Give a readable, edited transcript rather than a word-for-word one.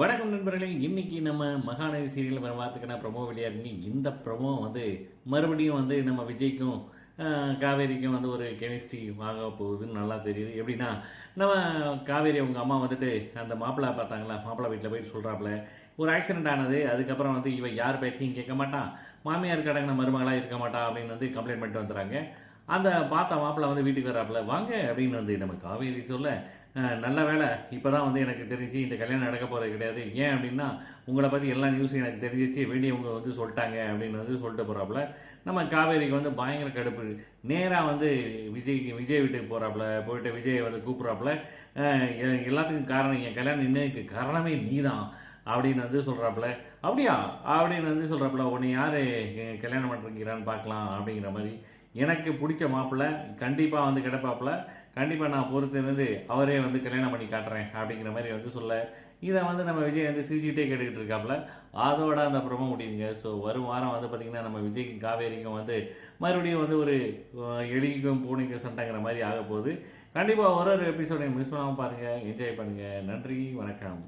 வணக்கம் நண்பர்களே. இன்னைக்கு நம்ம மகாநதி சீரியல் பார்த்துக்கினா ப்ரொமோ வெளியாக இருக்குங்க. இந்த ப்ரொமோ வந்து மறுபடியும் வந்து நம்ம விஜய்க்கும் காவேரிக்கும் வந்து ஒரு கெமிஸ்ட்ரி ஆக போகுதுன்னு நல்லா தெரியுது. எப்படின்னா, நம்ம காவேரி அவங்க அம்மா வந்துட்டு அந்த மாப்பிள்ளை பார்த்தாங்களா, மாப்பிள்ளை வீட்டில் போயிட்டு சொல்கிறாப்புல, ஒரு ஆக்சிடென்ட் ஆனது, அதுக்கப்புறம் வந்து இவன் யார் பேச்சையும் கேட்க மாட்டான், மாமியார் கடங்கின மருமகளாக இருக்க மாட்டான் அப்படின்னு வந்து கம்ப்ளைண்ட் பண்ணிட்டு வந்துடுறாங்க. அந்த பார்த்த மாப்பிள்ளை வந்து வீட்டுக்கு வராப்புல, வாங்க அப்படின்னு வந்து நம்ம காவேரி சொல்ல, நல்ல வேலை இப்போ தான் வந்து எனக்கு தெரிஞ்சு இந்த கல்யாணம் நடக்க போகிறது கிடையாது. ஏன் அப்படின்னா, உங்களை பற்றி எல்லா நியூஸும் எனக்கு தெரிஞ்சிச்சு, வேண்டியவங்க வந்து சொல்லிட்டாங்க அப்படின்னு வந்து சொல்லிட்டு போகிறாப்புல. நம்ம காவேரிக்கு வந்து பயங்கர கடுப்பு. நேராக வந்து விஜய் வீட்டுக்கு போகிறாப்புல, போயிட்டு விஜயை வந்து கூப்பிட்றாப்புல, எல்லாத்துக்கும் காரணம் என் கல்யாணம் இன்னைக்கு காரணமே நீ தான் அப்படின்னு வந்து சொல்கிறாப்புல. அப்படியா அப்படின்னு வந்து சொல்கிறாப்புல, உன்னை யார் கல்யாணம் பண்ணுறீங்கிறான்னு பார்க்கலாம் அப்படிங்கிற மாதிரி. எனக்கு பிடிச்ச மாப்பிள்ளை கண்டிப்பாக வந்து கிடப்பாப்புல, கண்டிப்பாக நான் பொறுத்திருந்து அவரே வந்து கல்யாணம் பண்ணி காட்டுறேன் அப்படிங்கிற மாதிரி வந்து சொல்ல, இதை வந்து நம்ம விஜய் வந்து சிரிச்சுட்டே கேட்டுக்கிட்டு இருக்காப்புல. அதோட அந்த ப்ரோமோ முடியுங்க. ஸோ வரும் வாரம் வந்து பார்த்திங்கன்னா நம்ம விஜய்க்கும் காவேரிக்கும் வந்து மறுபடியும் வந்து ஒரு எலிக்கும் பூனைக்கும் சண்டைங்கிற மாதிரி ஆக போகுது. கண்டிப்பாக ஒரு எபிசோடையும் மிஸ் பண்ணாமல் பாருங்கள், என்ஜாய் பண்ணுங்கள். நன்றி, வணக்கம்.